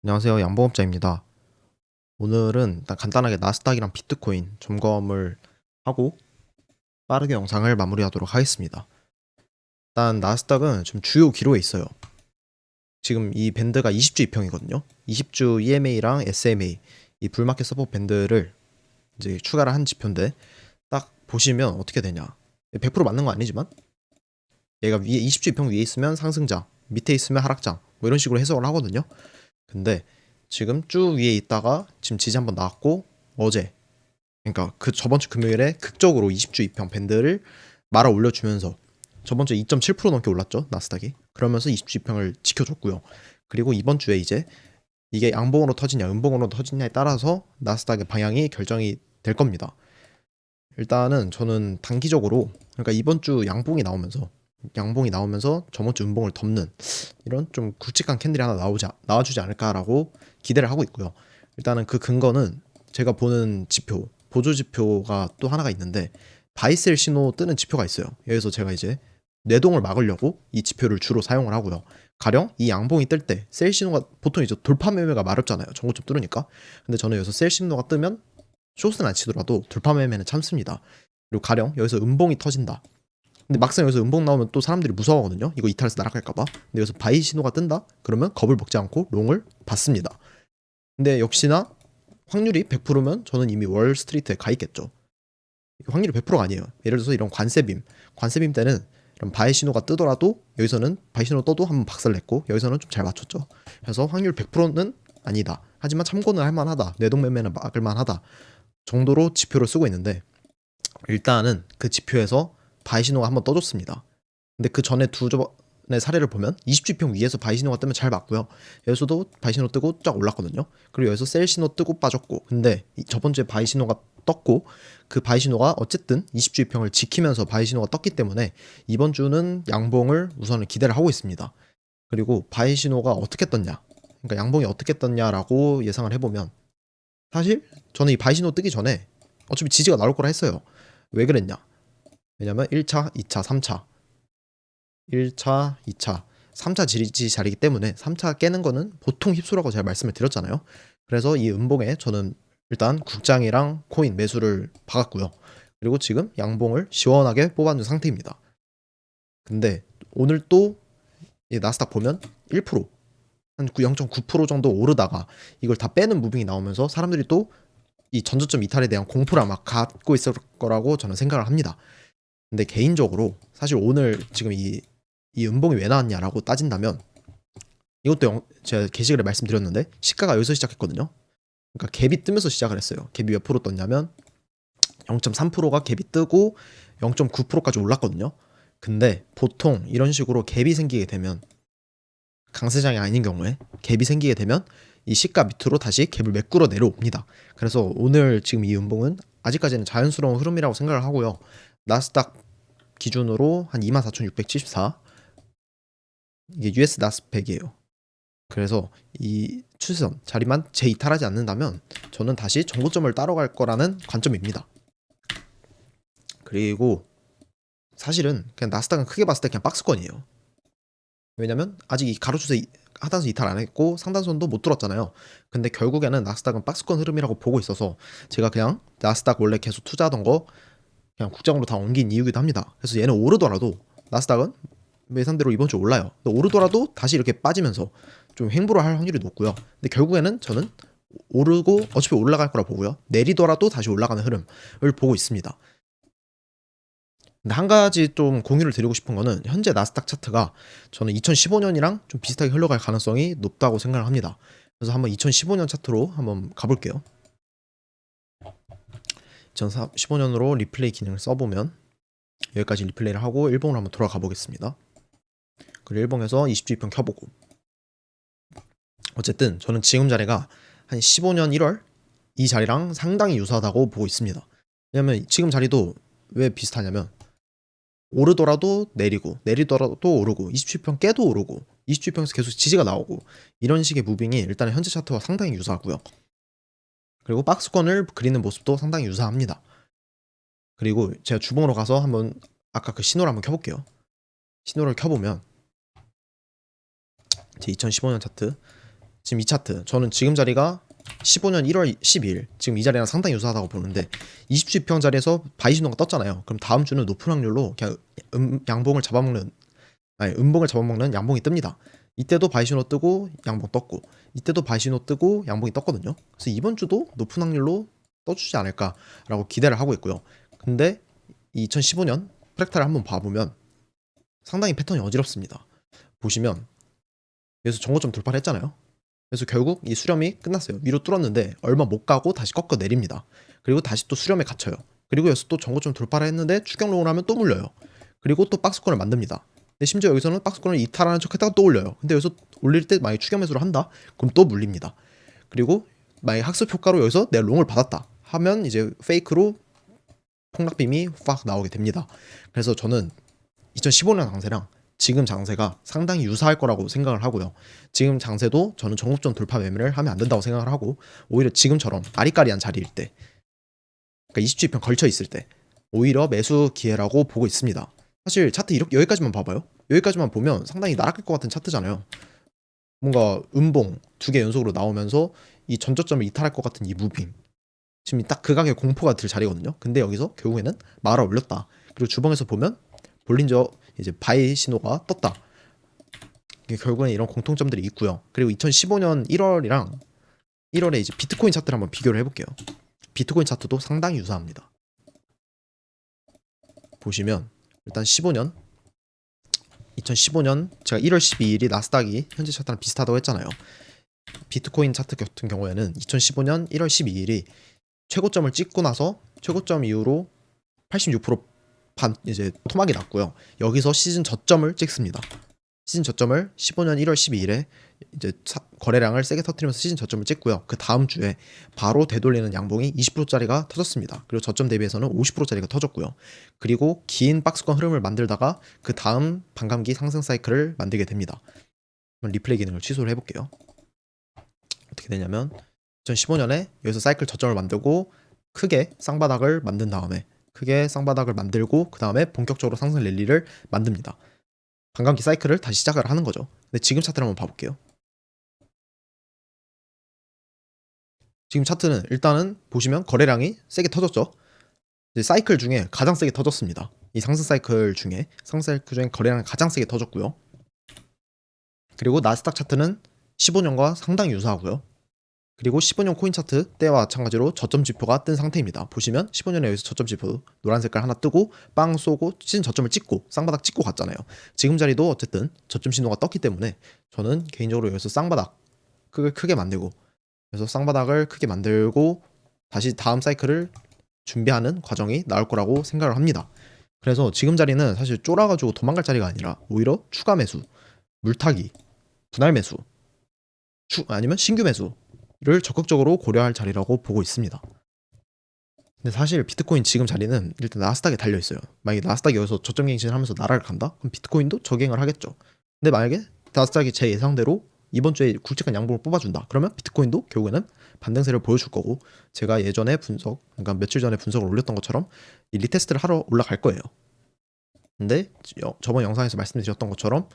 안녕하세요. 양봉업자입니다. 오늘은 일단 간단하게 나스닥이랑 비트코인 점검을 하고 빠르게 영상을 마무리하도록 하겠습니다. 일단 나스닥은 지금 주요 기로에 있어요. 지금 이 밴드가 20주 이평이거든요. 20주 EMA랑 SMA 이 불마켓 서포트 밴드를 이제 추가를 한 지표인데 딱 보시면 어떻게 되냐. 100% 맞는 건 아니지만 얘가 위에 20주 이평 위에 있으면 상승장, 밑에 있으면 하락장 뭐 이런 식으로 해석을 하거든요. 근데 지금 쭉 위에 있다가 지금 지지 한번 나왔고 어제 그러니까 그 저번 주 금요일에 극적으로 20주 이평 밴드를 말아 올려주면서 저번 주에 2.7% 넘게 올랐죠 나스닥이. 그러면서 20주 이평을 지켜줬고요. 그리고 이번 주에 이제 이게 양봉으로 터지냐 음봉으로 터지냐에 따라서 나스닥의 방향이 결정이 될 겁니다. 일단은 저는 단기적으로 그러니까 이번 주 양봉이 나오면서 저번 주 음봉을 덮는 이런 좀 굵직한 캔들이 하나 나와주지 않을까라고 기대를 하고 있고요. 일단은 그 근거는 제가 보는 지표 보조 지표가 또 하나가 있는데 바이셀 신호 뜨는 지표가 있어요. 여기서 제가 이제 뇌동을 막으려고 이 지표를 주로 사용을 하고요. 가령 이 양봉이 뜰 때 셀 신호가 보통 이제 돌파 매매가 마렵잖아요. 전고점 뚫으니까. 근데 저는 여기서 셀 신호가 뜨면 쇼스는 안 치더라도 돌파 매매는 참습니다. 그리고 가령 여기서 음봉이 터진다. 근데 막상 여기서 음봉 나오면 또 사람들이 무서워하거든요. 이거 이탈해서 날아갈까봐. 근데 여기서 바이 신호가 뜬다? 그러면 겁을 먹지 않고 롱을 받습니다. 근데 역시나 확률이 100%면 저는 이미 월스트리트에 가 있겠죠. 확률이 100%가 아니에요. 예를 들어서 이런 관세빔 때는 이런 바이 신호가 뜨더라도 여기서는 바이 신호 떠도 한번 박살냈고 여기서는 좀 잘 맞췄죠. 그래서 확률 100%는 아니다. 하지만 참고는 할 만하다. 내동매매는 막을 만하다. 정도로 지표를 쓰고 있는데 일단은 그 지표에서 바이 신호가 한번 떠줬습니다. 근데 그 전에 두 번의 사례를 보면 20주평 위에서 바이 신호가 뜨면 잘 맞고요. 여기서도 바이 신호 뜨고 쫙 올랐거든요. 그리고 여기서 셀 신호 뜨고 빠졌고 근데 저번 주에 바이 신호가 떴고 그 바이 신호가 어쨌든 20주평을 지키면서 바이 신호가 떴기 때문에 이번 주는 양봉을 우선은 기대를 하고 있습니다. 그리고 바이 신호가 어떻게 떴냐 그러니까 양봉이 어떻게 떴냐라고 예상을 해보면 사실 저는 이 바이 신호 뜨기 전에 어차피 지지가 나올 거라 했어요. 왜 그랬냐? 왜냐면 1차, 2차, 3차. 1차, 2차, 3차 지지 자리이기 때문에 3차 깨는 거는 보통 휩수라고 제가 말씀을 드렸잖아요. 그래서 이 음봉에 저는 일단 국장이랑 코인 매수를 박았고요. 그리고 지금 양봉을 시원하게 뽑아준 상태입니다. 근데 오늘 또 이 나스닥 보면 1%, 한 0.9% 정도 오르다가 이걸 다 빼는 무빙이 나오면서 사람들이 또 이 전저점 이탈에 대한 공포를 아마 갖고 있을 거라고 저는 생각을 합니다. 근데 개인적으로 사실 오늘 지금 이 음봉이 왜 나왔냐라고 따진다면 이것도 제가 게시글에 말씀드렸는데 시가가 여기서 시작했거든요. 그러니까 갭이 뜨면서 시작을 했어요. 갭이 몇 프로 떴냐면 0.3%가 갭이 뜨고 0.9%까지 올랐거든요. 근데 보통 이런 식으로 갭이 생기게 되면 강세장이 아닌 경우에 갭이 생기게 되면 이 시가 밑으로 다시 갭을 메꾸러 내려옵니다. 그래서 오늘 지금 이 음봉은 아직까지는 자연스러운 흐름이라고 생각을 하고요. 나스닥 기준으로 한 24,674 이게 US 나스펙이에요. 그래서 이 추세선 자리만 재이탈하지 않는다면 저는 다시 정고점을 따라갈 거라는 관점입니다. 그리고 사실은 그냥 나스닥은 크게 봤을 때 그냥 박스권이에요. 왜냐면 아직 이 가로추세 하단선 이탈 안 했고 상단선도 못 뚫었잖아요. 근데 결국에는 나스닥은 박스권 흐름이라고 보고 있어서 제가 그냥 나스닥 원래 계속 투자하던 거 그냥 국장으로 다 옮긴 이유기도 합니다. 그래서 얘는 오르더라도 나스닥은 예상대로 이번 주 올라요. 근데 오르더라도 다시 이렇게 빠지면서 좀 횡보를 할 확률이 높고요. 근데 결국에는 저는 오르고 어차피 올라갈 거라 보고요. 내리더라도 다시 올라가는 흐름을 보고 있습니다. 근데 한 가지 좀 공유를 드리고 싶은 거는 현재 나스닥 차트가 저는 2015년이랑 좀 비슷하게 흘러갈 가능성이 높다고 생각을 합니다. 그래서 한번 2015년 차트로 한번 가볼게요. 2015년으로 리플레이 기능을 써보면 여기까지 리플레이를 하고 일봉으로 한번 돌아가 보겠습니다. 그리고 일봉에서 20주평 켜보고 어쨌든 저는 지금 자리가 한 15년 1월 이 자리랑 상당히 유사하다고 보고 있습니다. 왜냐면 지금 자리도 왜 비슷하냐면 오르더라도 내리고 내리더라도 오르고 27평 깨도 오르고 27평에서 계속 지지가 나오고 이런 식의 무빙이 일단 현재 차트와 상당히 유사하고요. 그리고 박스권을 그리는 모습도 상당히 유사합니다. 그리고 제가 주봉으로 가서 한번 아까 그 신호를 한번 켜볼게요. 신호를 켜보면 제 2015년 차트 지금 이 차트 저는 지금 자리가 15년 1월 12일 지금 이 자리랑 상당히 유사하다고 보는데 20주평 자리에서 바이 신호가 떴잖아요. 그럼 다음 주는 높은 확률로 그냥 양봉을 잡아먹는 음봉을 잡아먹는 양봉이 뜹니다. 이때도 바이 신호 뜨고 양봉 떴고 이때도 바이 신호 뜨고 양봉이 떴거든요. 그래서 이번 주도 높은 확률로 떠주지 않을까라고 기대를 하고 있고요. 근데 2015년 프랙탈을 한번 봐보면 상당히 패턴이 어지럽습니다. 보시면 여기서 정고점 돌파를 했잖아요. 그래서 결국 이 수렴이 끝났어요. 위로 뚫었는데 얼마 못 가고 다시 꺾어 내립니다. 그리고 다시 또 수렴에 갇혀요. 그리고 여기서 또 정고점 돌파를 했는데 추격롱을 하면 또 물려요. 그리고 또 박스권을 만듭니다. 근데 심지어 여기서는 박스권을 이탈하는 척 했다가 또 올려요. 근데 여기서 올릴 때 만약에 추격 매수를 한다? 그럼 또 물립니다. 그리고 만약에 학습 효과로 여기서 내 롱을 받았다 하면 이제 페이크로 폭락빔이 확 나오게 됩니다. 그래서 저는 2015년 장세랑 지금 장세가 상당히 유사할 거라고 생각을 하고요. 지금 장세도 저는 정고점 돌파 매매를 하면 안 된다고 생각을 하고 오히려 지금처럼 아리까리한 자리일 때 그러니까 20주평 걸쳐 있을 때 오히려 매수 기회라고 보고 있습니다. 사실 차트 이렇게 여기까지만 봐봐요. 여기까지만 보면 상당히 날아갈 것 같은 차트잖아요. 뭔가 음봉 2개 연속으로 나오면서 이 전저점을 이탈할 것 같은 이 무빙 지금 딱 극악의 공포가 들 자리거든요. 근데 여기서 결국에는 말아 올렸다. 그리고 주봉에서 보면 볼린저 이제 바이 신호가 떴다. 이게 결국엔 이런 공통점들이 있고요. 그리고 2015년 1월이랑 1월에 이제 비트코인 차트를 한번 비교를 해볼게요. 비트코인 차트도 상당히 유사합니다. 보시면 일단 2015년 제가 1월 12일이 나스닥이 현재 차트랑 비슷하다고 했잖아요. 비트코인 차트 같은 경우에는 2015년 1월 12일이 최고점을 찍고 나서 최고점 이후로 86%반 이제 토막이 났고요. 여기서 시즌 저점을 찍습니다. 시즌 저점을 15년 1월 12일에 이제 거래량을 세게 터뜨리면서 시즌 저점을 찍고요. 그 다음 주에 바로 되돌리는 양봉이 20%짜리가 터졌습니다. 그리고 저점 대비해서는 50%짜리가 터졌고요. 그리고 긴 박스권 흐름을 만들다가 그 다음 반감기 상승 사이클을 만들게 됩니다. 리플레이 기능을 취소를 해볼게요. 어떻게 되냐면 2015년에 여기서 사이클 저점을 만들고 크게 쌍바닥을 만든 다음에 그 다음에 본격적으로 상승 랠리를 만듭니다. 반감기 사이클을 다시 시작을 하는 거죠. 근데 지금 차트를 한번 봐볼게요. 지금 차트는 일단은 보시면 거래량이 세게 터졌죠. 이제 사이클 중에 가장 세게 터졌습니다. 이 상승 사이클 중에 거래량이 가장 세게 터졌고요. 그리고 나스닥 차트는 15년과 상당히 유사하고요. 그리고 15년 코인 차트 때와 마찬가지로 저점 지표가 뜬 상태입니다. 보시면 15년에 여기서 저점 지표 노란 색깔 하나 뜨고 빵 쏘고 시즌 저점을 찍고 쌍바닥 찍고 갔잖아요. 지금 자리도 어쨌든 저점 신호가 떴기 때문에 저는 개인적으로 여기서 쌍바닥 크게 만들고 그래서 쌍바닥을 크게 만들고 다시 다음 사이클을 준비하는 과정이 나올 거라고 생각을 합니다. 그래서 지금 자리는 사실 쫄아가지고 도망갈 자리가 아니라 오히려 추가 매수, 물타기, 분할 매수, 아니면 신규 매수를 적극적으로 고려할 자리라고 보고 있습니다. 근데 사실 비트코인 지금 자리는 일단 나스닥에 달려 있어요. 만약에 나스닥이 여기서 저점 갱신을 하면서 나락을 간다? 그럼 비트코인도 저갱을 하겠죠. 근데 만약에 나스닥이 제 예상대로 이번 주에 굵직한 양봉을 뽑아준다. 그러면 비트코인도 결국에는 반등세를 보여줄 거고 제가 예전에 그러니까 며칠 전에 분석을 올렸던 것처럼 이 리테스트를 하러 올라갈 거예요. 근데 저번 영상에서 말씀드렸던 것처럼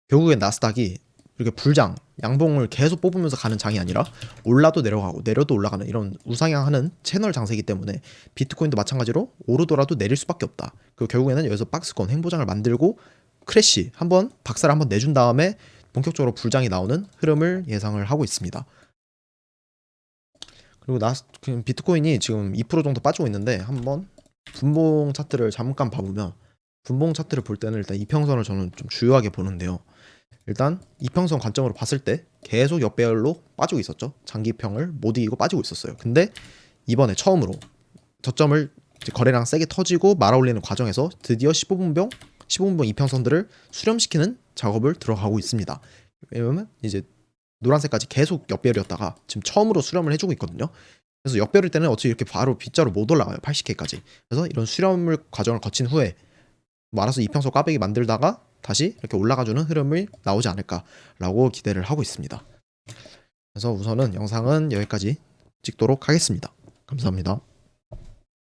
결국엔 나스닥이 이렇게 불장, 양봉을 계속 뽑으면서 가는 장이 아니라 올라도 내려가고 내려도 올라가는 이런 우상향하는 채널 장세이기 때문에 비트코인도 마찬가지로 오르더라도 내릴 수밖에 없다. 그리고 결국에는 여기서 박스권 행보장을 만들고 크래시 한번 박살을 한번 내준 다음에 본격적으로 불장이 나오는 흐름을 예상을 하고 있습니다. 그리고 비트코인이 지금 2% 정도 빠지고 있는데 한번 분봉 차트를 잠깐 봐보면 분봉 차트를 볼 때는 일단 이평선을 저는 좀 주요하게 보는데요. 일단 이평선 관점으로 봤을 때 계속 역배열로 빠지고 있었죠. 장기평을 못 이기고 빠지고 있었어요. 근데 이번에 처음으로 저점을 거래량 세게 터지고 말아올리는 과정에서 드디어 15분봉 이평선들을 수렴시키는 작업을 들어가고 있습니다. 왜냐면 이제 노란색까지 계속 역배열이었다가 지금 처음으로 수렴을 해주고 있거든요. 그래서 역배열일 때는 어차피 이렇게 바로 빗자루 못 올라가요. 80K까지. 그래서 이런 수렴을 과정을 거친 후에 알아서 이평선 꽈배기 만들다가 다시 이렇게 올라가주는 흐름이 나오지 않을까라고 기대를 하고 있습니다. 그래서 우선은 영상은 여기까지 찍도록 하겠습니다. 감사합니다.